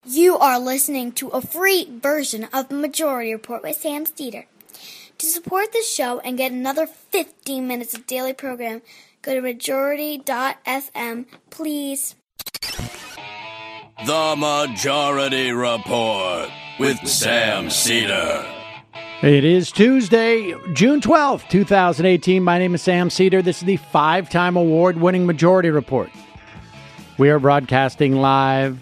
You are listening to a free version of the Majority Report with Sam Steeder. To support this show and get another 15 minutes of daily program, go to majority.fm, please. The Majority Report with Sam Steeder. It is Tuesday, June 12th, 2018. My name is Sam Steeder. This is the 5-time award-winning Majority Report. We are broadcasting live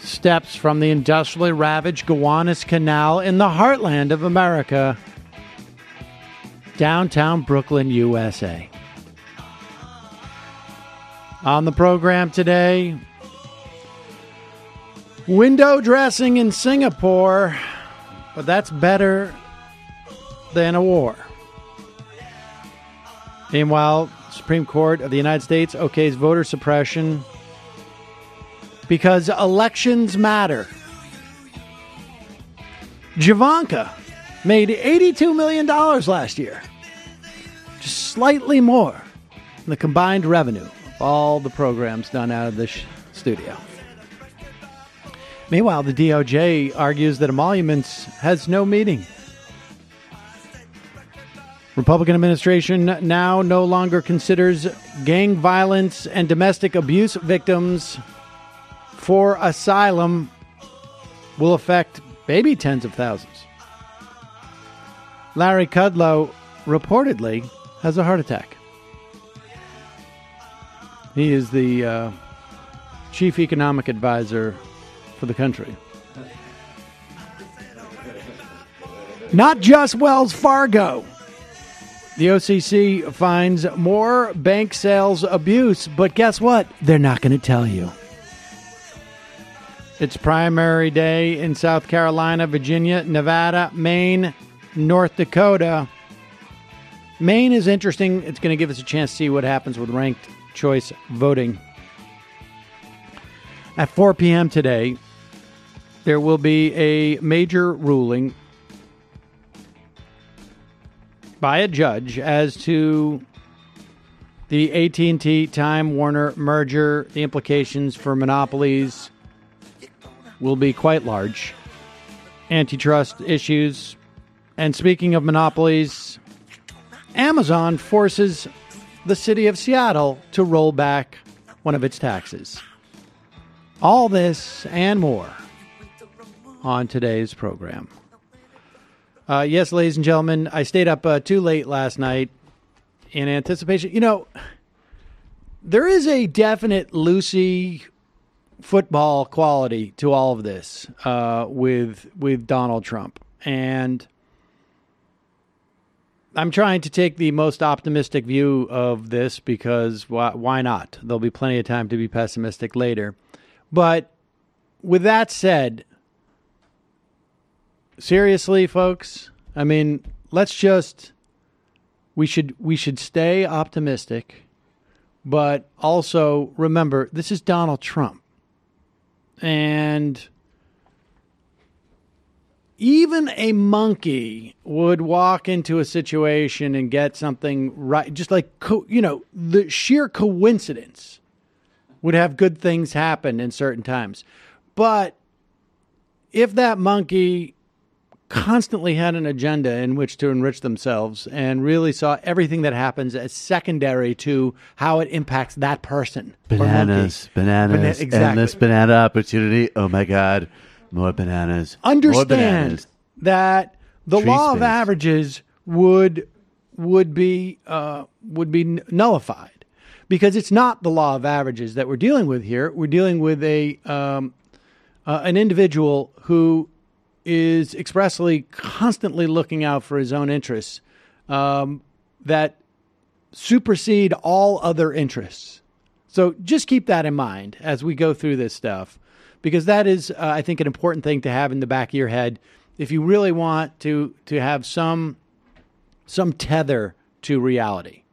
steps from the industrially ravaged Gowanus Canal in the heartland of America, downtown Brooklyn, USA. On the program today, window dressing in Singapore, but that's better than a war. Meanwhile, Supreme Court of the United States okays voter suppression because elections matter. Javanka made $82 million last year, just slightly more than the combined revenue of all the programs done out of this studio. Meanwhile, the DOJ argues that emoluments has no meaning. Republican administration now no longer considers gang violence and domestic abuse victims for asylum will affect maybe tens of thousands. Larry Kudlow reportedly has a heart attack. He is the chief economic advisor for the country. Not just Wells Fargo. The OCC finds more bank sales abuse, but guess what? They're not going to tell you. It's primary day in South Carolina, Virginia, Nevada, Maine, North Dakota. Maine is interesting. It's going to give us a chance to see what happens with ranked choice voting. At 4 p.m. today, there will be a major ruling by a judge as to the AT&T Time Warner merger. The implications for monopolies will be quite large. Antitrust issues. And speaking of monopolies, Amazon forces the city of Seattle to roll back one of its taxes. All this and more on today's program. Yes, ladies and gentlemen, I stayed up too late last night in anticipation. You know, there is a definite Lucy football quality to all of this with Donald Trump. And I'm trying to take the most optimistic view of this because why not? There'll be plenty of time to be pessimistic later. But with that said, seriously, folks, I mean, we should stay optimistic, but also remember, this is Donald Trump. And even a monkey would walk into a situation and get something right. Just like, the sheer coincidence would have good things happen in certain times. But if that monkey constantly had an agenda in which to enrich themselves and really saw everything that happens as secondary to how it impacts that person. Bananas. Exactly. Endless banana opportunity. Oh my God. More bananas. Understand More bananas. that the Tree law of space. averages would be nullified because it's not the law of averages that we're dealing with here. We're dealing with an individual who is expressly constantly looking out for his own interests that supersede all other interests. So just keep that in mind as we go through this stuff, because that is, I think, an important thing to have in the back of your head if you really want to have some tether to reality.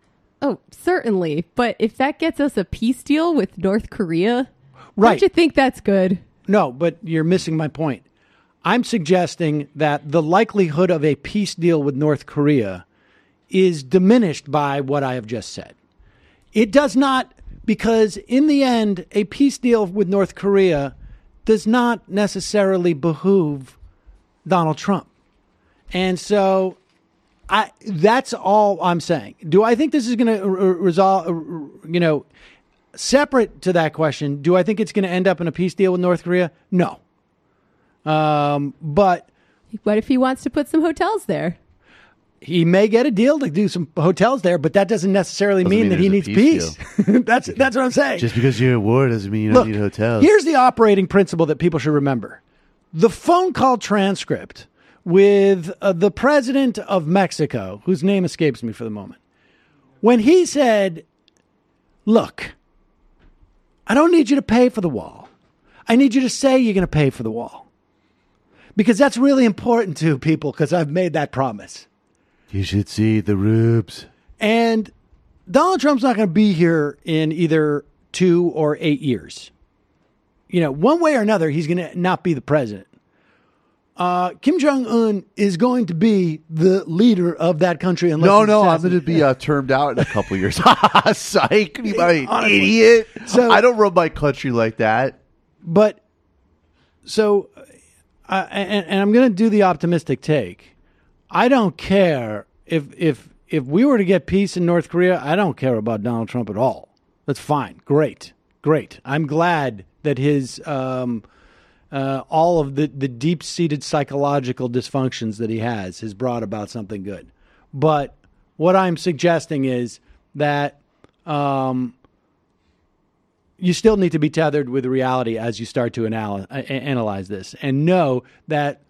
Oh, certainly. But if that gets us a peace deal with North Korea, right. Don't you think that's good? No, but you're missing my point. I'm suggesting that the likelihood of a peace deal with North Korea is diminished by what I have just said. It does not, because in the end, a peace deal with North Korea does not necessarily behoove Donald Trump. And so that's all I'm saying. Do I think this is going to resolve, separate to that question, do I think it's going to end up in a peace deal with North Korea? No. But what if he wants to put some hotels there? He may get a deal to do some hotels there, but that doesn't necessarily mean that he needs peace. That's what I'm saying. Just because you're at war doesn't mean you don't need hotels. Here's the operating principle that people should remember. The phone call transcript with the president of Mexico, whose name escapes me for the moment, when he said, look, I don't need you to pay for the wall. I need you to say you're going to pay for the wall. Because that's really important to people, because I've made that promise. You should see the rubes. And Donald Trump's not going to be here in either 2 or 8 years. One way or another, he's going to not be the president. Kim Jong-Un is going to be the leader of that country. I'm going to be termed out in a couple years. Psych, you idiot. So, I don't run my country like that. But, so, and I'm going to do the optimistic take. I don't care if we were to get peace in North Korea. I don't care about Donald Trump at all. That's fine. Great. I'm glad that his all of the deep-seated psychological dysfunctions that he has brought about something good. But what I'm suggesting is that you still need to be tethered with reality as you start to analyze this, and know that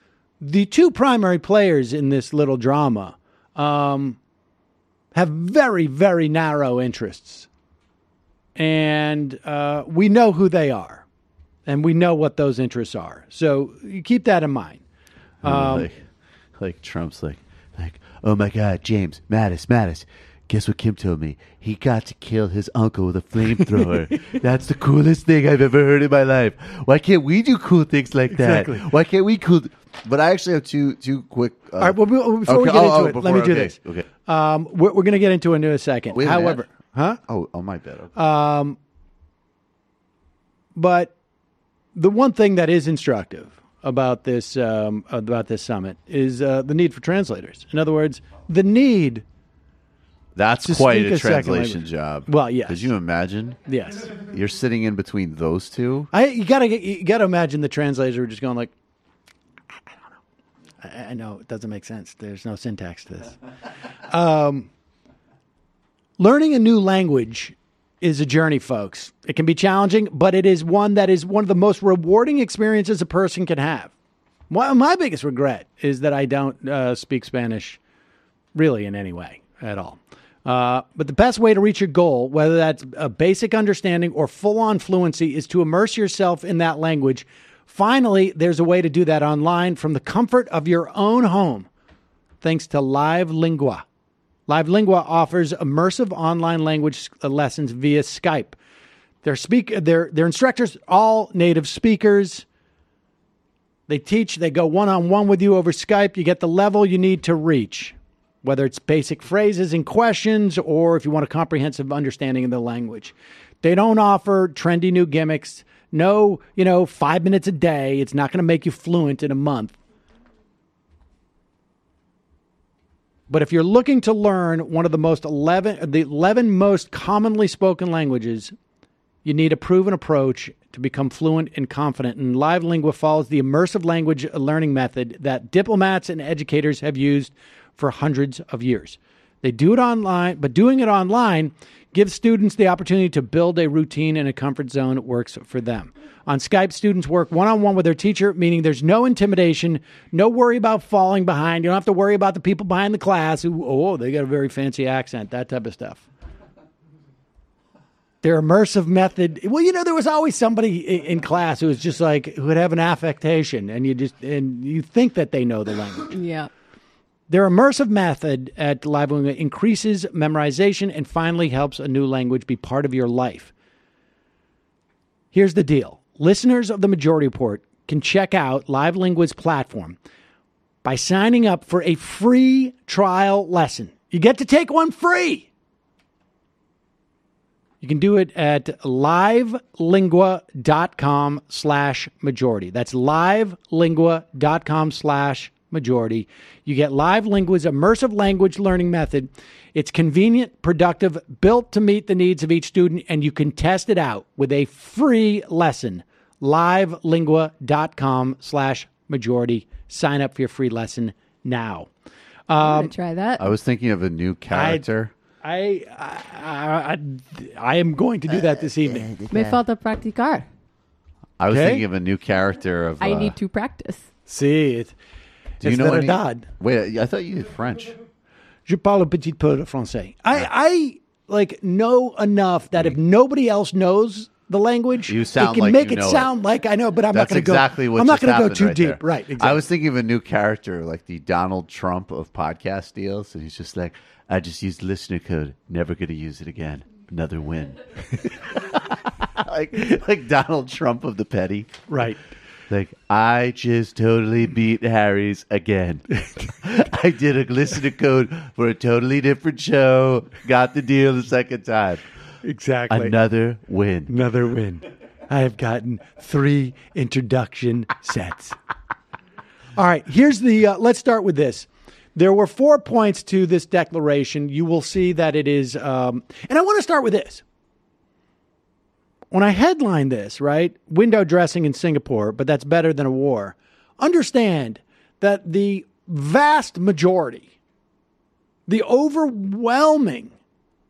the two primary players in this little drama have very, very narrow interests. And we know who they are. And we know what those interests are. So you keep that in mind. Like Trump's like, oh my God, James, Mattis, guess what Kim told me? He got to kill his uncle with a flamethrower. That's the coolest thing I've ever heard in my life. Why can't we do cool things like that? Exactly. Why can't we But I actually have two quick. All right. Well, before we get into it, let me do this. Okay. We're going to get into it in a second. However, huh? Oh, my bad. Okay. But the one thing that is instructive about this summit is the need for translators. In other words, the need. That's quite a translation job. Well, yes. Could you imagine? Yes. You're sitting in between those two. You gotta imagine the translators are just going like, I don't know. I know it doesn't make sense. There's no syntax to this. Learning a new language is a journey, folks. It can be challenging, but it is one that is one of the most rewarding experiences a person can have. My biggest regret is that I don't speak Spanish really in any way at all. But the best way to reach your goal, whether that's a basic understanding or full-on fluency, is to immerse yourself in that language. Finally, there's a way to do that online from the comfort of your own home, thanks to Live Lingua. Live Lingua offers immersive online language lessons via Skype. Their instructors, all native speakers. They go one-on-one with you over Skype. You get the level you need to reach, whether it's basic phrases and questions or if you want a comprehensive understanding of the language. They don't offer trendy new gimmicks. No, 5 minutes a day. It's not going to make you fluent in a month. But if you're looking to learn one of the 11 most commonly spoken languages, you need a proven approach to become fluent and confident. And Live Lingua follows the immersive language learning method that diplomats and educators have used for hundreds of years. They do it online, but doing it online gives students the opportunity to build a routine and a comfort zone that works for them. On Skype, students work one-on-one with their teacher, meaning there's no intimidation, no worry about falling behind. You don't have to worry about the people behind the class who, they got a very fancy accent, that type of stuff. Their immersive method. Well, there was always somebody in class who was just who would have an affectation, and you think that they know the language. Yeah. Their immersive method at Live Lingua increases memorization and finally helps a new language be part of your life. Here's the deal. Listeners of the Majority Report can check out Live Lingua's platform by signing up for a free trial lesson. You get to take one free. You can do it at livelingua.com/majority. That's livelingua.com/majority. You get Live Lingua's immersive language learning method. It's convenient, productive, built to meet the needs of each student, and you can test it out with a free lesson. livelingua.com/majority. Sign up for your free lesson now. I'm going to try that. I was thinking of a new character. I am going to do that this evening. Me falta practicar. I was Okay. thinking of a new character of. I need to practice. See, Do you know any? verdad. Wait, I thought you did French. Je parle un petit peu de français. I like know enough that if nobody else knows the language, You sound it can like make you it know sound like I know, but I'm That's not going to exactly go. what I'm not just going to go happened too right deep. there. Right. Exactly. I was thinking of a new character, like the Donald Trump of podcast deals, and he's just like, I just used listener code, never going to use it again. Another win. like Donald Trump of the petty. right. Like, I just totally beat Harry's again. I did a listener code for a totally different show. Got the deal the second time. Exactly. Another win. Another win. I have gotten 3 introduction sets. All right, here's the, let's start with this. There were 4 points to this declaration. You will see that it is, and I want to start with this. When I headline this, right, window dressing in Singapore, but that's better than a war, understand that the vast majority, the overwhelming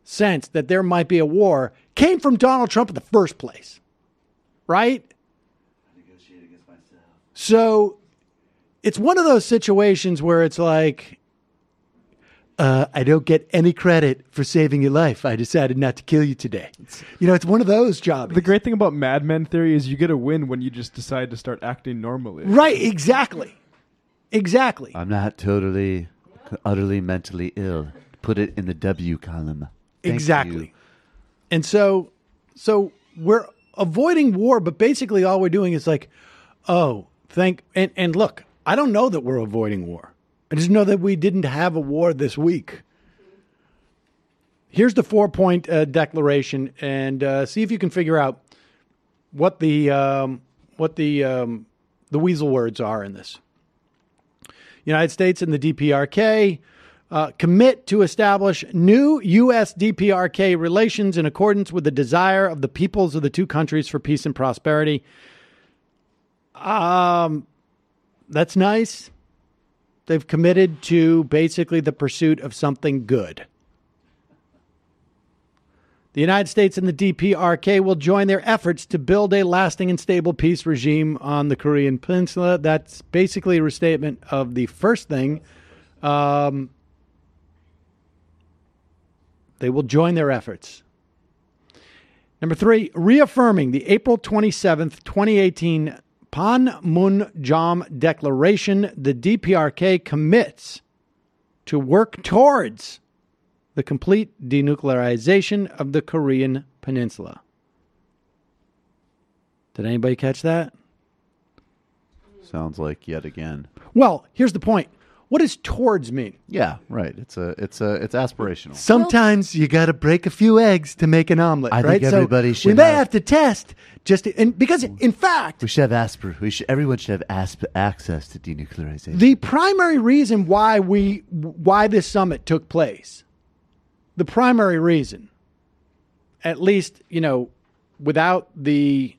sense that there might be a war came from Donald Trump in the first place, right? So it's one of those situations where it's like, I don't get any credit for saving your life. I decided not to kill you today. You know, it's one of those jobs. The great thing about Mad Men theory is you get a win when you just decide to start acting normally. Right, exactly. Exactly. I'm not totally, utterly mentally ill. Put it in the W column. Thank Exactly. you. And so we're avoiding war, but basically all we're doing is like, and look, I don't know that we're avoiding war. I just know that we didn't have a war this week. Here's the 4-point declaration, and see if you can figure out what the weasel words are in this. United States and the DPRK commit to establish new U.S. DPRK relations in accordance with the desire of the peoples of the two countries for peace and prosperity. That's nice. They've committed to basically the pursuit of something good. The United States and the DPRK will join their efforts to build a lasting and stable peace regime on the Korean Peninsula. That's basically a restatement of the first thing. They will join their efforts. Number 3, reaffirming the April 27th, 2018 Panmunjom Declaration, the DPRK commits to work towards the complete denuclearization of the Korean Peninsula. Did anybody catch that? Sounds like yet again. Well, here's the point. What does towards mean? Yeah, right. It's aspirational. Sometimes you got to break a few eggs to make an omelet, I right? think everybody so we should may have- have to test because in fact, We should have everyone should have access to denuclearization. the primary reason why this summit took place, the primary reason, at least, without the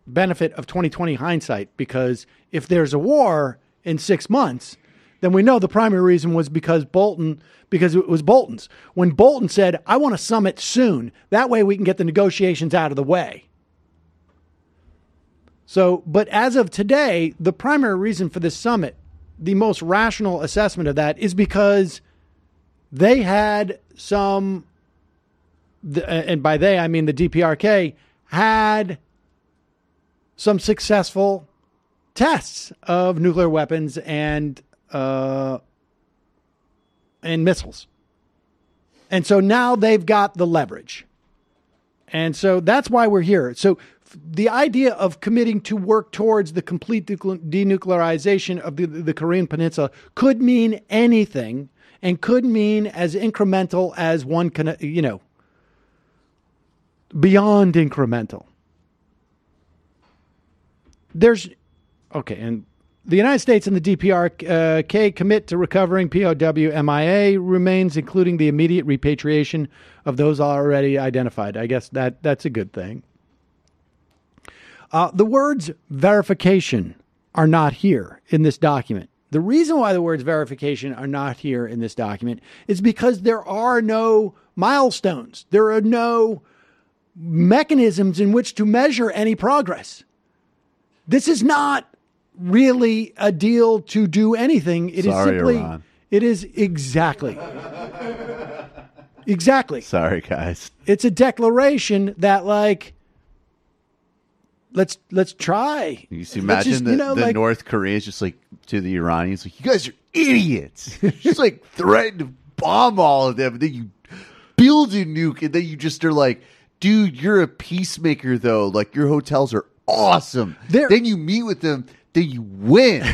benefit of 2020 hindsight, because if there's a war in 6 months, then we know the primary reason was because it was Bolton's. When Bolton said, I want a summit soon, that way we can get the negotiations out of the way. So, but as of today, the primary reason for this summit, the most rational assessment of that is because they had and by they, I mean the DPRK, had some successful tests of nuclear weapons and missiles. And so now they've got the leverage. And so that's why we're here. So the idea of committing to work towards the complete denuclearization of the Korean Peninsula could mean anything and could mean as incremental as one can, beyond incremental. And the United States and the DPRK commit to recovering POW MIA remains, including the immediate repatriation of those already identified. I guess that's a good thing. The words verification are not here in this document. The reason why the words verification are not here in this document is because there are no milestones. There are no mechanisms in which to measure any progress. This is not really a deal to do anything. It is simply, Iran. it is exactly. Exactly. Sorry, guys. It's a declaration that, like, let's try. You see, imagine the North Koreans just like to the Iranians, like, you guys are idiots. Just like threaten to bomb all of them. And then you build a nuke, and then you just are like, dude, you're a peacemaker, though. Like, your hotels are awesome. Then you meet with them, then you win.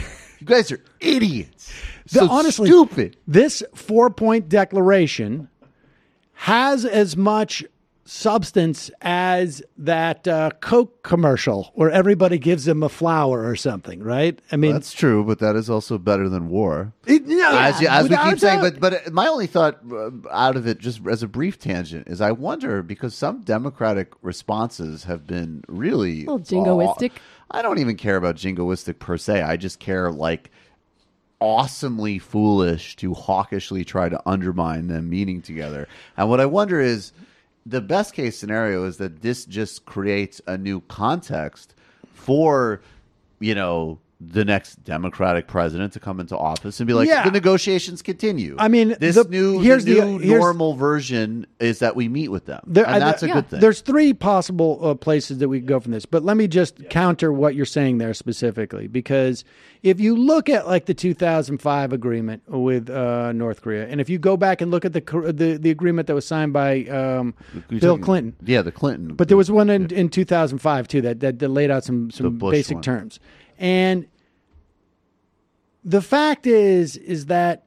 You guys are idiots. Honestly, stupid. This 4-point declaration has as much substance as that Coke commercial where everybody gives them a flower or something, right? I mean, that's true, but that is also better than war. As we keep saying, but my only thought out of it, just as a brief tangent, is I wonder, because some Democratic responses have been really jingoistic. I don't even care about jingoistic per se. I just care like awesomely foolish to hawkishly try to undermine them meeting together. And what I wonder is, the best case scenario is that this just creates a new context for, the next Democratic president to come into office and be like, the negotiations continue. I mean, this new normal version is that we meet with them. And that's a good thing. There's three possible places that we can go from this. But let me just counter what you're saying there specifically. Because if you look at like the 2005 agreement with North Korea, and if you go back and look at the agreement that was signed by Bill Clinton. Yeah, the Clinton. But there was one in 2005 too that laid out some basic terms. And the fact is that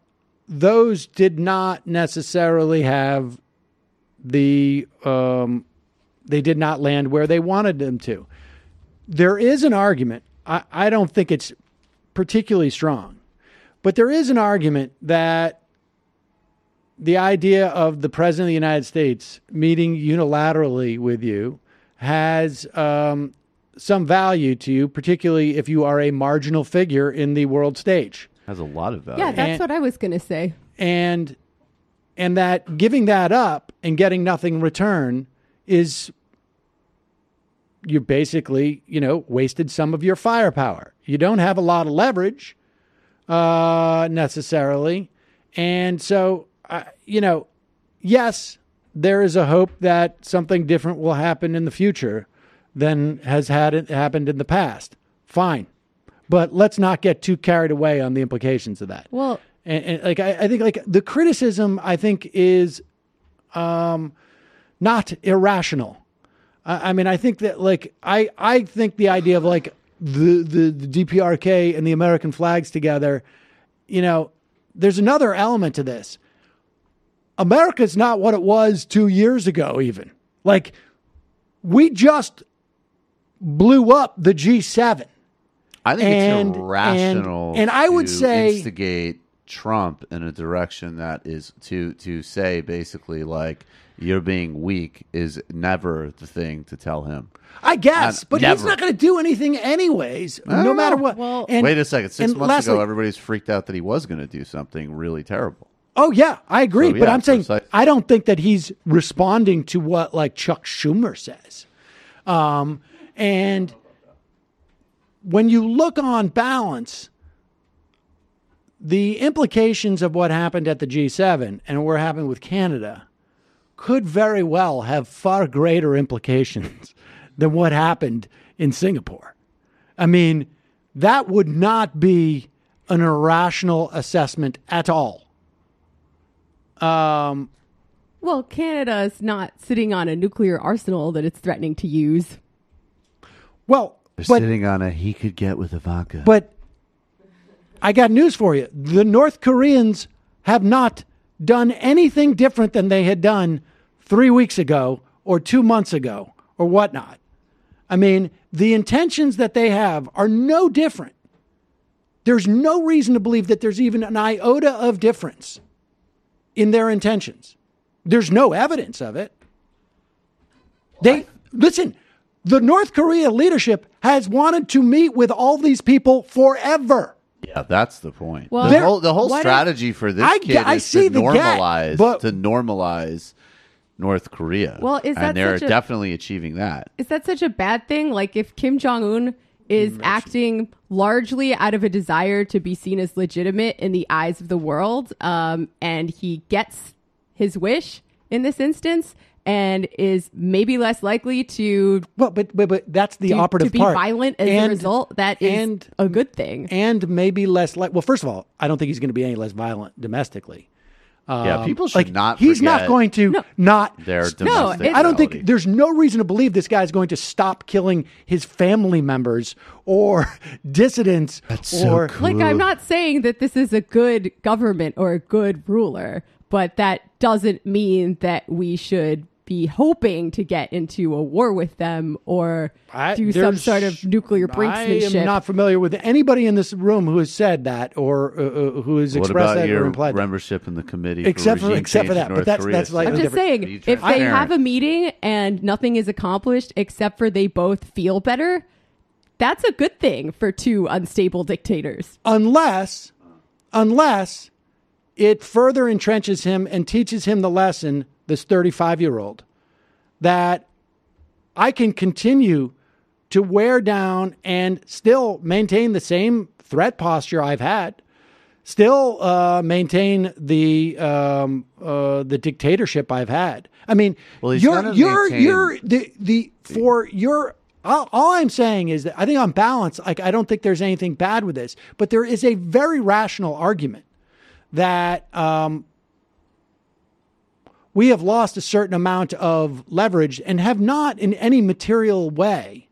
those did not necessarily have they did not land where they wanted them to. There is an argument. I don't think it's particularly strong, but there is an argument that the idea of the President of the United States meeting unilaterally with you has some value to you, particularly if you are a marginal figure in the world stage. Has a lot of value. Yeah, that's what I was going to say. And that giving that up and getting nothing in return is, you basically, wasted some of your firepower. You don't have a lot of leverage necessarily. And so, yes, there is a hope that something different will happen in the future than has happened in the past. Fine. But let's not get too carried away on the implications of that. Well, and I think like the criticism, I think, is not irrational. I mean, I think that I think the idea of like the DPRK and the American flags together, there's another element to this. America's not what it was 2 years ago, even. Like, we just blew up the G7. I think it's irrational and I would say instigate Trump in a direction that is to say basically like you're being weak is never the thing to tell him. I guess, but he's not going to do anything anyways, no matter what. Well, wait a second. 6 months ago, everybody's freaked out that he was going to do something really terrible. Oh, yeah, I agree. So, but I'm saying I don't think that he's responding to what like Chuck Schumer says. And when you look on balance, the implications of what happened at the G7 and what happened with Canada could very well have far greater implications than what happened in Singapore. I mean, that would not be an irrational assessment at all. Well, Canada's not sitting on a nuclear arsenal that it's threatening to use. Well, they're sitting on a he could get with Ivanka. But I got news for you. The North Koreans have not done anything different than they had done 3 weeks ago or 2 months ago or whatnot. I mean, the intentions that they have are no different. There's no reason to believe that there's even an iota of difference in their intentions. There's no evidence of it. Listen, the North Korea leadership has wanted to meet with all these people forever. Yeah, that's the point. Well, the whole strategy for this kid is to normalize North Korea. Well, and they're definitely achieving that. Is that such a bad thing? Like, if Kim Jong-Un is acting largely out of a desire to be seen as legitimate in the eyes of the world, and he gets his wish in this instance, and is maybe less likely to but that's the operative to be part. Violent as a result. That is a good thing. And maybe less well, first of all, I don't think he's going to be any less violent domestically. People should not. He's not going to not their domestic. I don't think there's no reason to believe this guy's going to stop killing his family members or dissidents. That's so cool. Like, I'm not saying that this is a good government or a good ruler, but that doesn't mean that we should be hoping to get into a war with them or do some sort of nuclear brinksmanship. I am not familiar with anybody in this room who has said that or who has expressed that or implied that. Membership in the committee except for that. But that's like I'm just saying, if they have a meeting and nothing is accomplished except for they both feel better, that's a good thing for two unstable dictators. Unless it further entrenches him and teaches him the lesson, this 35-year-old, that I can continue to wear down and still maintain the same threat posture I've had, still maintain the dictatorship I've had. I mean, all I'm saying is that I think on balance, I don't think there's anything bad with this, but there is a very rational argument that we have lost a certain amount of leverage and have not in any material way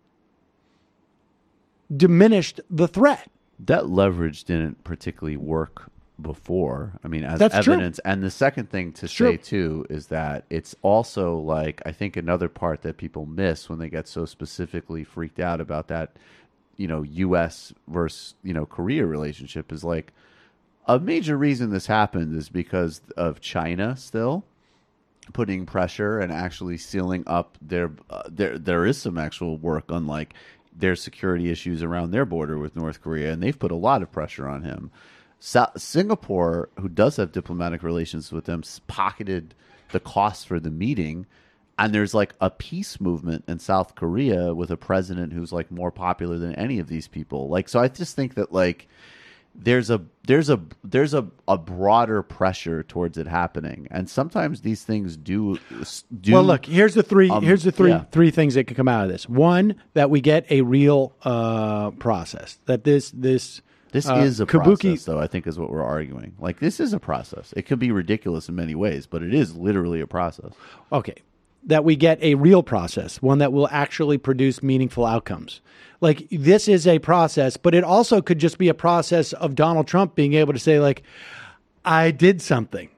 diminished the threat. That leverage didn't particularly work before. I mean, as That's evidence. True. And the second thing to say, too, is that it's also like, I think another part that people miss when they get so specifically freaked out about that, U.S. versus, Korea relationship is like, a major reason this happened is because of China still putting pressure and actually sealing up there is some actual work on like their security issues around their border with North Korea, and they've put a lot of pressure on him. Singapore, who does have diplomatic relations with them, pocketed the costs for the meeting, and there's like a peace movement in South Korea with a president who's like more popular than any of these people. Like, so I just think that like there's a broader pressure towards it happening, and sometimes these things do. Well, look, here's the three things that could come out of this. One, that we get a real process. That this is a process, though. I think is what we're arguing. Like, this is a process. It could be ridiculous in many ways, but it is literally a process. Okay, that we get a real process, one that will actually produce meaningful outcomes. Like, this is a process, but it also could just be a process of Donald Trump being able to say, like, I did something.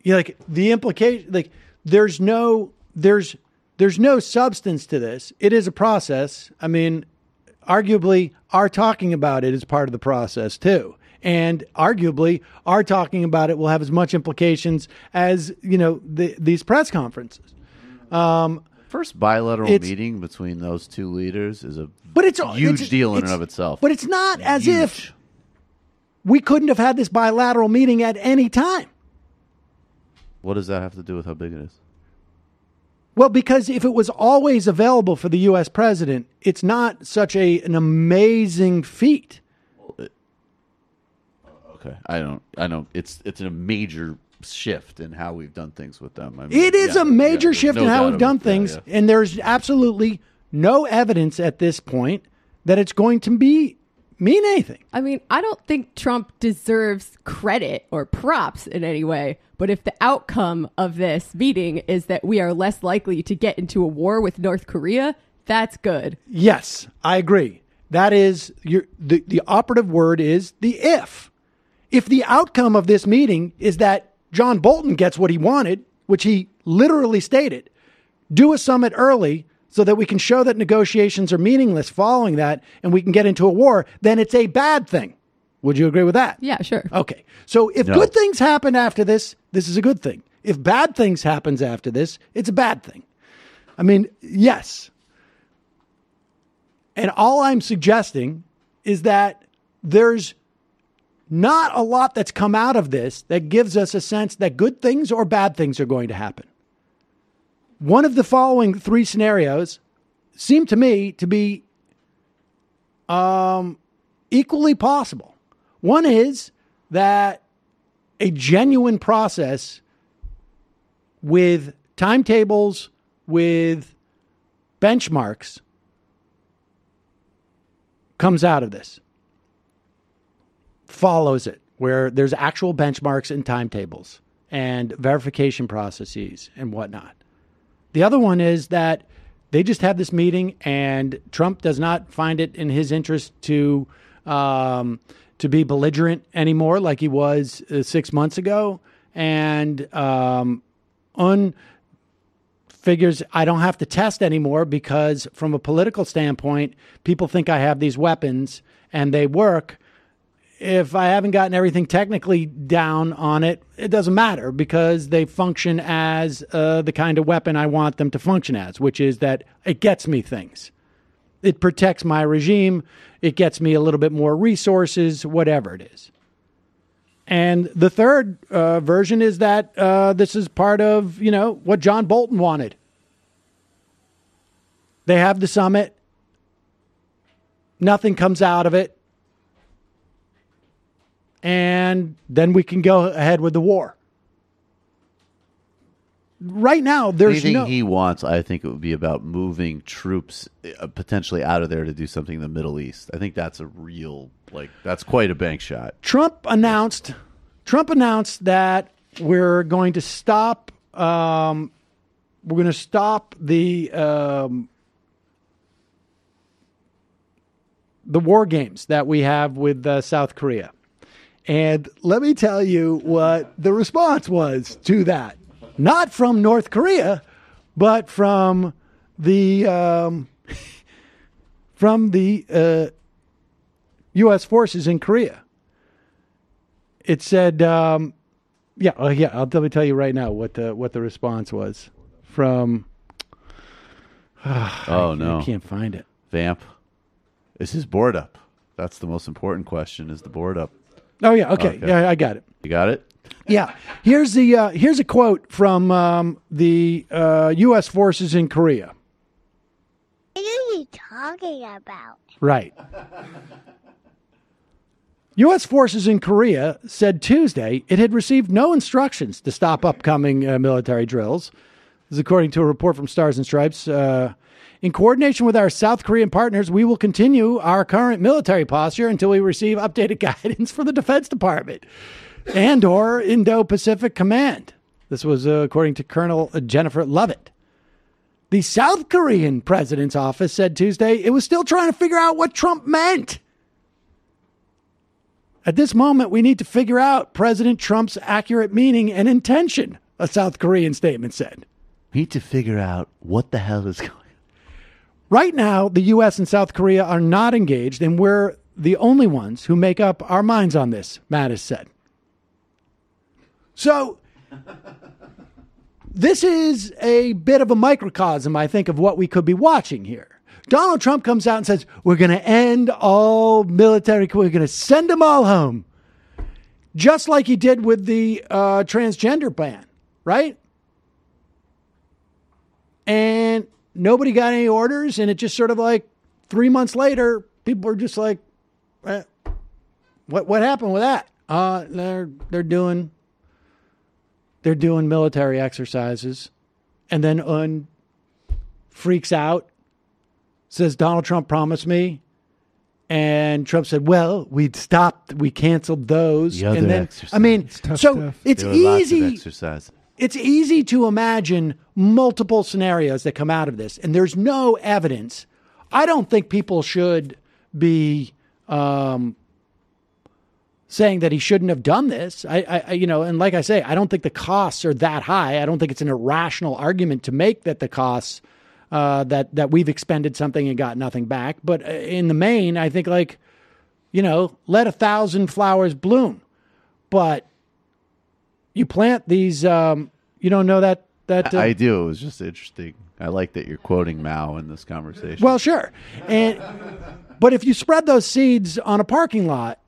Like, the implication, like, there's no substance to this. It is a process. I mean, arguably, our talking about it is part of the process too. And arguably, our talking about it will have as much implications as, these press conferences. First bilateral meeting between those two leaders is a huge deal in and of itself. But it's not as if we couldn't have had this bilateral meeting at any time. What does that have to do with how big it is? Well, because if it was always available for the U.S. president, it's not such an amazing feat. Okay, I don't. It's a major shift in how we've done things with them. I mean, it is a major shift in how we've done things, and there's absolutely no evidence at this point that it's going to mean anything. I mean, I don't think Trump deserves credit or props in any way, but if the outcome of this meeting is that we are less likely to get into a war with North Korea, that's good. Yes, I agree. That is the operative word is the if. If the outcome of this meeting is that John Bolton gets what he wanted, which he literally stated, do a summit early so that we can show that negotiations are meaningless following that and we can get into a war, then it's a bad thing. Would you agree with that? Yeah, sure. Okay. So if good things happen after this, this is a good thing. If bad things happens after this, it's a bad thing. I mean, yes. And all I'm suggesting is that there's not a lot that's come out of this that gives us a sense that good things or bad things are going to happen. One of the following three scenarios seem to me to be equally possible. One is that a genuine process with timetables, with benchmarks, comes out of this, follows it, where there's actual benchmarks and timetables and verification processes and whatnot. The other one is that they just have this meeting and Trump does not find it in his interest to be belligerent anymore like he was 6 months ago, and figures I don't have to test anymore because from a political standpoint, people think I have these weapons and they work. If I haven't gotten everything technically down on it, it doesn't matter because they function as the kind of weapon I want them to function as, which is that it gets me things. It protects my regime. It gets me a little bit more resources, whatever it is. And the third version is that this is part of, what John Bolton wanted. They have the summit. Nothing comes out of it. And then we can go ahead with the war. Right now, there's anything he wants, I think it would be about moving troops potentially out of there to do something in the Middle East. I think that's a real, that's quite a bank shot. Trump announced that we're going to stop. The war games that we have with South Korea. And let me tell you what the response was to that. Not from North Korea, but from the U.S. forces in Korea. It said, let me tell you right now what the response was from. I can't find it. Vamp. Is his board up? That's the most important question. Is the board up? Oh yeah. Okay. Yeah, I got it. You got it? Yeah. Here's a quote from the U.S. forces in Korea. What are you talking about? Right. U.S. forces in Korea said Tuesday it had received no instructions to stop upcoming military drills. This is according to a report from Stars and Stripes. In coordination with our South Korean partners, we will continue our current military posture until we receive updated guidance from the Defense Department and or Indo-Pacific Command. This was according to Colonel Jennifer Lovett. The South Korean president's office said Tuesday it was still trying to figure out what Trump meant. At this moment, we need to figure out President Trump's accurate meaning and intention, a South Korean statement said. We need to figure out what the hell is going on. Right now, the U.S. and South Korea are not engaged, and we're the only ones who make up our minds on this, Mattis said. So, this is a bit of a microcosm, I think, of what we could be watching here. Donald Trump comes out and says, we're going to end all military, we're going to send them all home. Just like he did with the transgender ban, right? And nobody got any orders, and it just sort of 3 months later, people are just like, what happened with that? They're doing military exercises, and then freaks out, says Donald Trump promised me, and Trump said, well, we canceled those. The other and then exercise. so stuff. it's There were lots of easy. exercise. It's easy to imagine multiple scenarios that come out of this, and there's no evidence. I don't think people should be saying that he shouldn't have done this. And like I say, I don't think the costs are that high. I don't think it's an irrational argument to make that the costs that we've expended something and got nothing back. But in the main, I think let 1,000 flowers bloom. But you plant these. You don't know that. I do. It was just interesting. I like that you're quoting Mao in this conversation. Well, sure. But if you spread those seeds on a parking lot,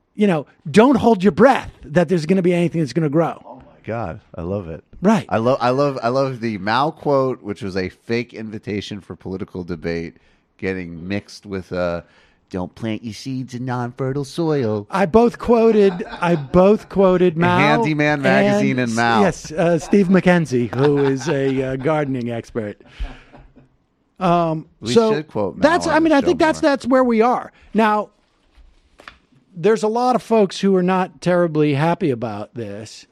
don't hold your breath that there's going to be anything that's going to grow. Oh my God, I love it. Right. I love the Mao quote, which was a fake invitation for political debate, getting mixed with "Don't plant your seeds in non-fertile soil." I both quoted Mao, Handyman magazine, and Mao. Yes, Steve McKenzie, who is a gardening expert. We should quote Mao. I think that's where we are now. There's a lot of folks who are not terribly happy about this,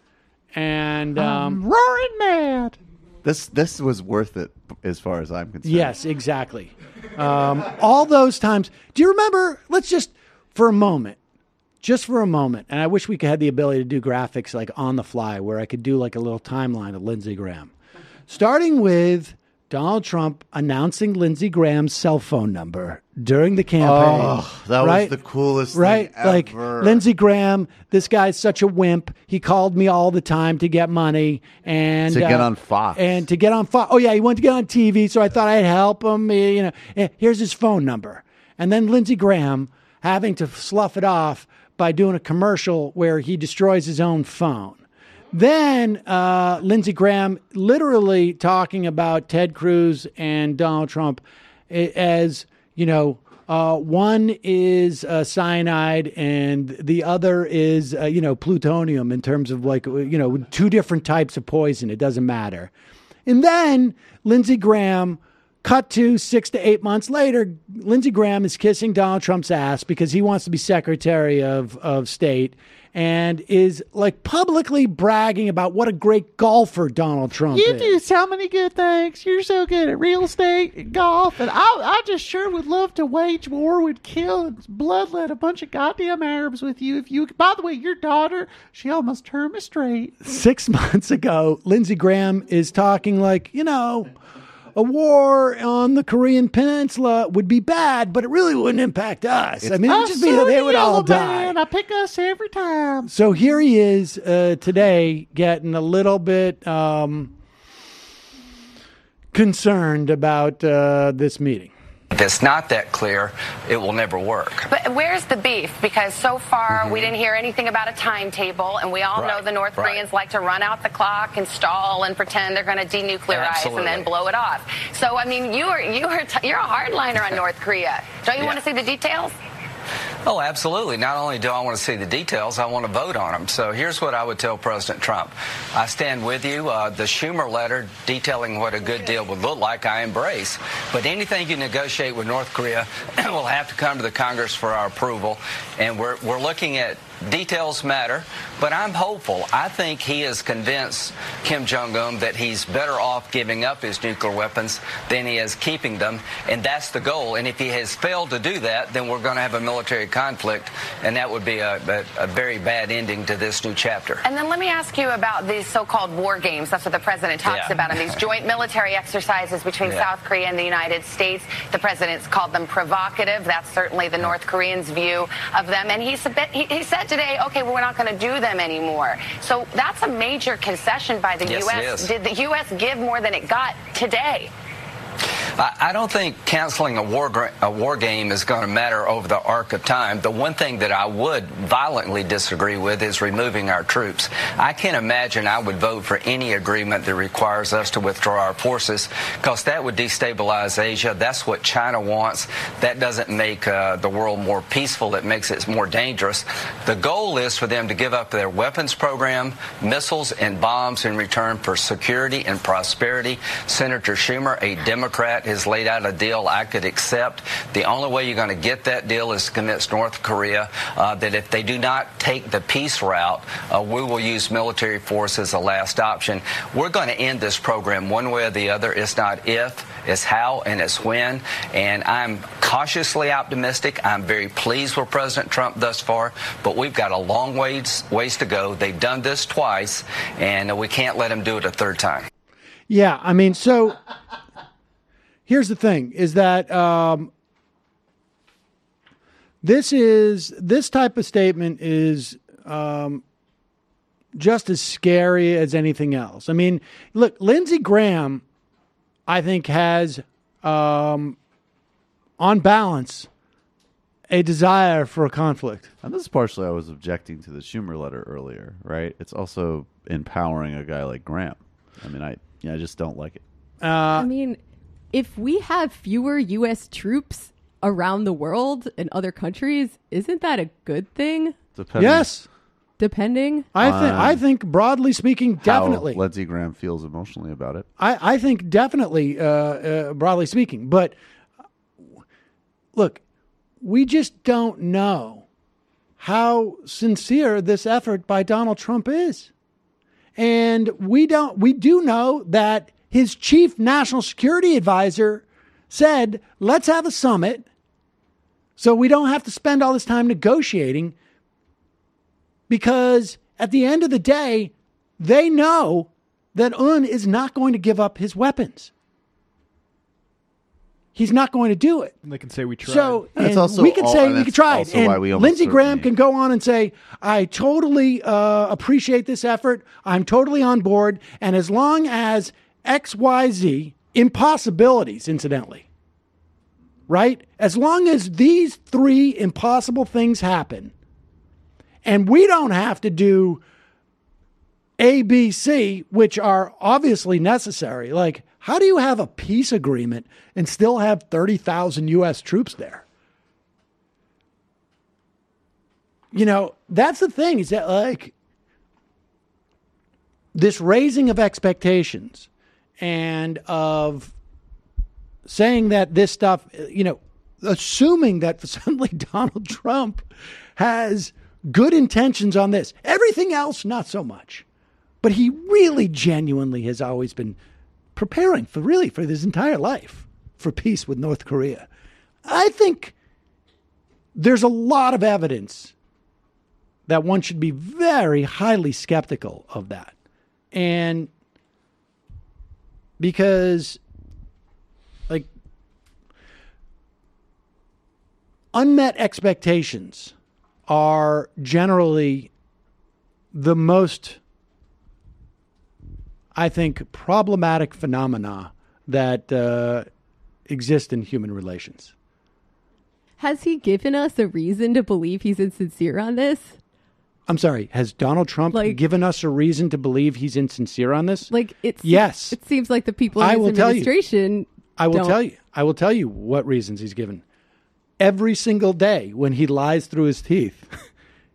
and roaring mad. This was worth it as far as I'm concerned. Yes, exactly. All those times. Do you remember? Let's just for a moment, and I wish we could have the ability to do graphics like on the fly, where I could do like a little timeline of Lindsey Graham, starting with Donald Trump announcing Lindsey Graham's cell phone number during the campaign. Oh, that was the coolest thing ever. Like, Lindsey Graham, this guy's such a wimp. He called me all the time to get money. And to get on Fox. And to get on Fox. Oh, yeah, he wanted to get on TV, so I thought I'd help him. Here's his phone number. And then Lindsey Graham having to slough it off by doing a commercial where he destroys his own phone. Then Lindsey Graham literally talking about Ted Cruz and Donald Trump as, one is cyanide and the other is, plutonium in terms of two different types of poison. It doesn't matter. And then Lindsey Graham, cut to 6 to 8 months later, Lindsey Graham is kissing Donald Trump's ass because he wants to be Secretary of State. And is publicly bragging about what a great golfer Donald Trump is. You do so many good things. You're so good at real estate and golf. And I just sure would love to wage war, would kill and bloodlet a bunch of goddamn Arabs with you. By the way, your daughter, she almost turned me straight. 6 months ago, Lindsey Graham is talking a war on the Korean Peninsula would be bad, but it really wouldn't impact us. It would just be that they would all die. Man, I pick us every time. So here he is today getting a little bit concerned about this meeting. If it's not that clear, it will never work. But where's the beef? Because so far we didn't hear anything about a timetable, and we all know the North Koreans like to run out the clock and stall and pretend they're going to denuclearize and then blow it off. So I mean, you're a hardliner on North Korea. Don't you want to see the details? Oh, absolutely. Not only do I want to see the details, I want to vote on them. So here's what I would tell President Trump. I stand with you. The Schumer letter detailing what a good deal would look like, I embrace. But anything you negotiate with North Korea will have to come to the Congress for our approval. And we're looking at details matter, but I'm hopeful. I think he has convinced Kim Jong-Un that he's better off giving up his nuclear weapons than he is keeping them, and that's the goal. And if he has failed to do that, then we're going to have a military conflict, and that would be a very bad ending to this new chapter. And then let me ask you about these so-called war games. That's what the president talks about, and these joint military exercises between South Korea and the United States. The president's called them provocative. That's certainly the North Koreans' view of them. And he said today, okay, well, we're not going to do them anymore. So that's a major concession by the U.S. Did the U.S. give more than it got today? I don't think canceling a war game is going to matter over the arc of time. The one thing that I would violently disagree with is removing our troops. I can't imagine I would vote for any agreement that requires us to withdraw our forces, because that would destabilize Asia. That's what China wants. That doesn't make the world more peaceful. It makes it more dangerous. The goal is for them to give up their weapons program, missiles and bombs in return for security and prosperity. Senator Schumer, a Democrat, has laid out a deal I could accept. The only way you're going to get that deal is to convince North Korea that if they do not take the peace route, we will use military force as a last option. We're going to end this program one way or the other. It's not if, It's how and it's when. And I'm cautiously optimistic. I'm very pleased with President Trump thus far, but we've got a long ways to go. They've done this twice, and we can't let them do it a third time. Yeah, I mean, so here's the thing, is that this type of statement is just as scary as anything else. I mean, look, Lindsey Graham, I think, has, on balance, a desire for a conflict. And this is partially I was objecting to the Schumer letter earlier, right? It's also empowering a guy like Graham. I mean, I just don't like it. I mean, if we have fewer U.S. troops around the world in other countries, isn't that a good thing? Yes. Depending. I think broadly speaking, definitely. How Lindsey Graham feels emotionally about it. I think definitely, broadly speaking. But look, we just don't know how sincere this effort by Donald Trump is. And we do know that his chief national security advisor said, let's have a summit so we don't have to spend all this time negotiating, because at the end of the day, they know that Un is not going to give up his weapons. He's not going to do it. And they can say we tried. So we can say we tried. And Lindsey Graham can go on and say, I totally appreciate this effort. I'm totally on board. And as long as XYZ, impossibilities, incidentally, right? As long as these three impossible things happen, and we don't have to do A, B, C, which are obviously necessary. Like, how do you have a peace agreement and still have 30,000 U.S. troops there? You know, that's the thing, is that, like, this raising of expectations and of saying that this stuff, you know, assuming that suddenly Donald Trump has good intentions on this. Everything else, not so much. But he really genuinely has always been preparing for his entire life for peace with North Korea. I think there's a lot of evidence that one should be very highly skeptical of that. And because, like, unmet expectations are generally the most, I think, problematic phenomena that exist in human relations. Has he given us a reason to believe he's insincere on this? I'm sorry, has Donald Trump given us a reason to believe he's insincere on this? Yes. It seems like the people in his administration I will tell you what reasons he's given. Every single day when he lies through his teeth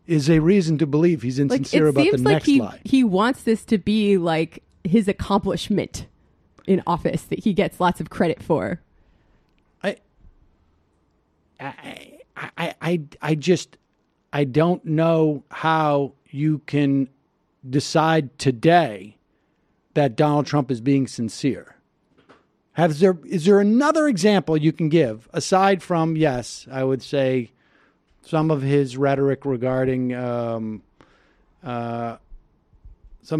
is a reason to believe he's insincere about the next lie. He wants this to be like his accomplishment in office that he gets lots of credit for. I don't know how you can decide today that Donald Trump is being sincere. Is there another example you can give aside from, yes, I would say some of his rhetoric regarding some of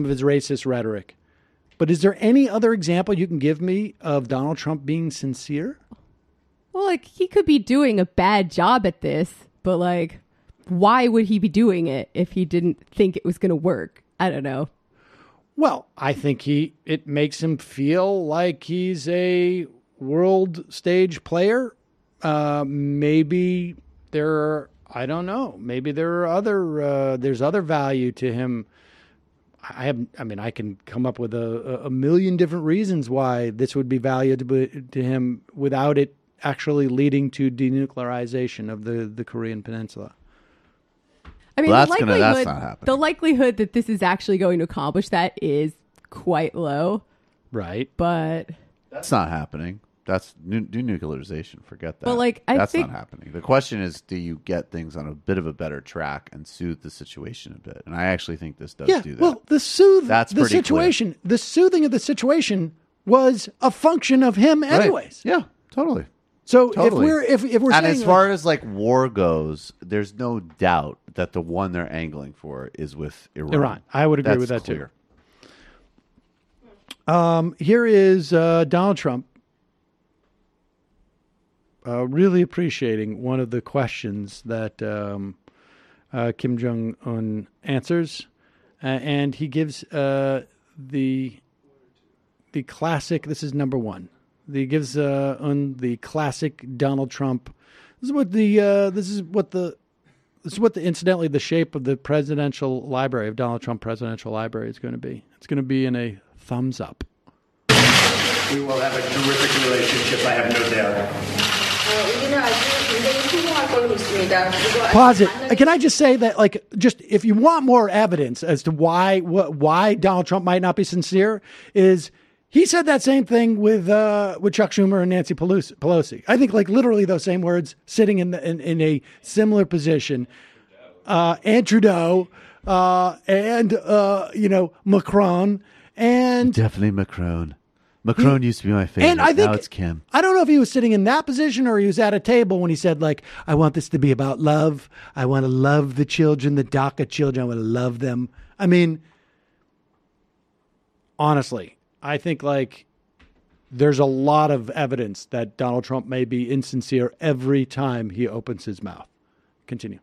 his racist rhetoric, but is there any other example you can give me of Donald Trump being sincere? Well, like, he could be doing a bad job at this, but like, why would he be doing it if he didn't think it was going to work? I don't know. Well, I think it makes him feel like he's a world stage player. Maybe I don't know. Maybe there are there's other value to him. I can come up with a million different reasons why this would be valuable to him without it actually leading to denuclearization of the Korean Peninsula. I mean, that's not happening. The likelihood that this is actually going to accomplish that is quite low. Right. But that's not happening. That's denuclearization. Forget that. But like, that's not happening. The question is, do you get things on a bit of a better track and soothe the situation a bit? And I actually think this does do that. Well, the soothing of the situation was a function of him anyways. Right. Yeah, totally. So Totally. if we're and saying as far as like war goes, there's no doubt that the one they're angling for is with Iran. I would agree That's with that clear. too. Here is Donald Trump really appreciating one of the questions that Kim Jong-Un answers, and he gives the classic. This is number one. He gives on the classic Donald Trump. This is what incidentally the shape of the presidential library of Donald Trump presidential library is going to be. It's going to be in a thumbs up. We will have a terrific relationship. I have no doubt. Pause it. Can I just say that, like, just if you want more evidence as to why Donald Trump might not be sincere, is he said that same thing with Chuck Schumer and Nancy Pelosi. I think, like, literally those same words, sitting in a similar position, and Trudeau, and Macron, and Definitely Macron. Macron used to be my favorite. And I think, now it's Kim. I don't know if he was sitting in that position or he was at a table when he said, like, I want this to be about love. I want to love the children, the DACA children. I want to love them. I mean, honestly, I think, like, there's a lot of evidence that Donald Trump may be insincere every time he opens his mouth. Continue.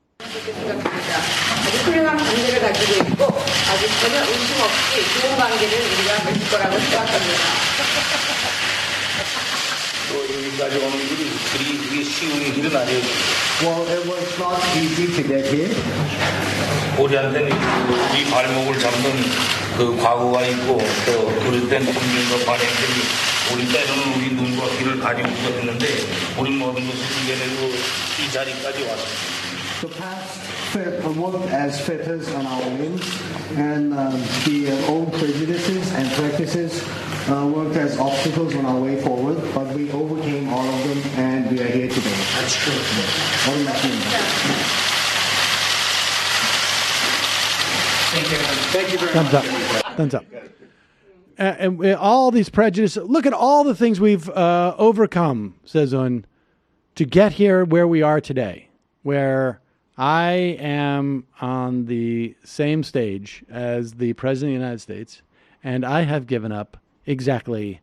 Well, it was not easy to get here. 우리한테는 우리 발목을 잡는 그 과거가 있고 또 그릇된 국민과 발행들이 우리 때로는 우리 눈과 귀를 가리고 했는데 우리 모든 것을 이겨내고 이 자리까지 왔습니다. The past worked as fetters on our limbs, and the old prejudices and practices worked as obstacles on our way forward, but we overcame all of them, and we are here today. That's true. Thank you very much. Thumbs up. And all these prejudices, look at all the things we've overcome, says Un, to get here where we are today, where I am on the same stage as the President of the United States, and I have given up exactly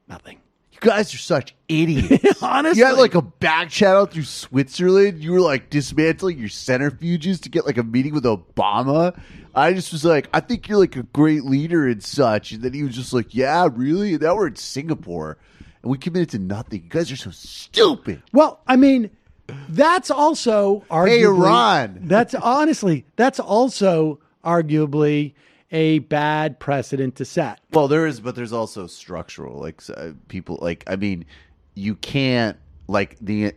nothing. You guys are such idiots. Honestly. You had like a back channel through Switzerland. You were like dismantling your centrifuges to get like a meeting with Obama. I just was like, I think you're like a great leader and such. And then he was just like, yeah, really? And now we're in Singapore. And we committed to nothing. You guys are so stupid. Well, I mean, that's also arguably... Hey, Iran. That's also arguably a bad precedent to set. Well, there's also structural, like people, like, I mean, you can't, like, the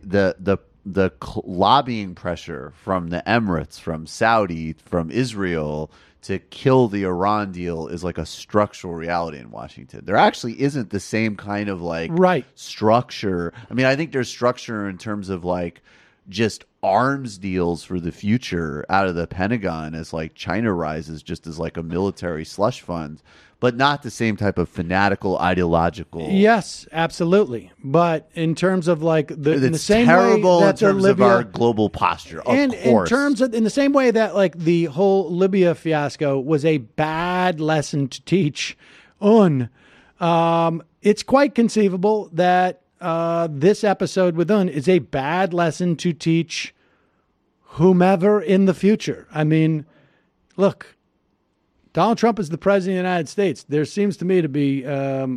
lobbying pressure from the Emirates, from Saudi, from Israel to kill the Iran deal is like a structural reality in Washington. There actually isn't the same kind of like structure. I mean, I think there's structure in terms of like just arms deals for the future out of the Pentagon as like China rises just as like a military slush fund, but not the same type of fanatical ideological. Yes, absolutely. But in terms of like in the same terrible way that in terms of our global posture, and of course. in the same way that like the whole Libya fiasco was a bad lesson to teach Un, it's quite conceivable that this episode with Un is a bad lesson to teach whomever in the future. I mean, look, Donald Trump is the president of the United States. There seems to me to be at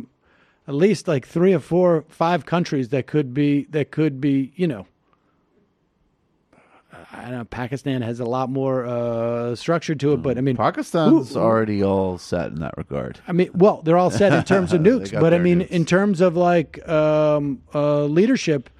least like 3 or 4 or 5 countries that could be, you know, I don't know, Pakistan has a lot more structure to it, but I mean, Pakistan's already all set in that regard. I mean, well, they're all set in terms of nukes, but I mean, in terms of like leadership,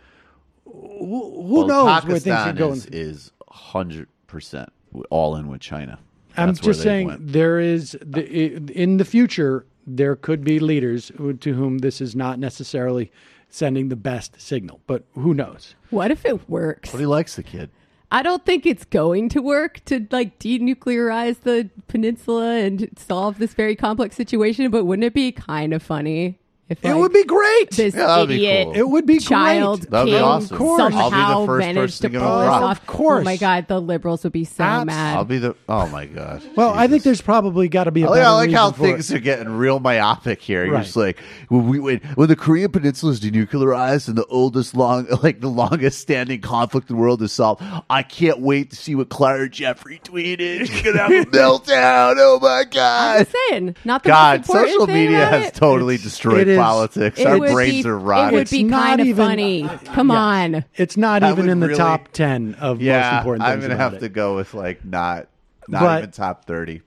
who knows Pakistan where things are going? Is 100% all in with China. I'm just saying there is in the future there could be leaders to whom this is not necessarily sending the best signal, but who knows? What if it works? But he likes the kid. I don't think it's going to work to like denuclearize the peninsula and solve this very complex situation, but wouldn't it be kind of funny If, It would be great. This Yeah, that'd be idiot cool. It would be child great. That'd be king awesome. Of course. I'll be the somehow first managed to person to pull give this him a rock. off. Of course. Oh my God, the liberals would be so mad. I'll be the. Oh my god. Well, I think Jesus. there's probably got to be a I better like how reason for things it. are getting real myopic here. You're Right. just like when the Korean Peninsula is denuclearized and the longest standing conflict in the world is solved. I can't wait to see what Clara Jeffrey tweeted. She's gonna have a meltdown. Oh my god! I'm saying, not the God, most important social thing media about has it. totally It destroyed is- politics. It Our would brains be- are rotting. It would be It's not kind of even- funny. Come on. It's not That even would in the really- top 10 of most Yeah, important I'm things gonna about have to it. go with like not But- even top 30.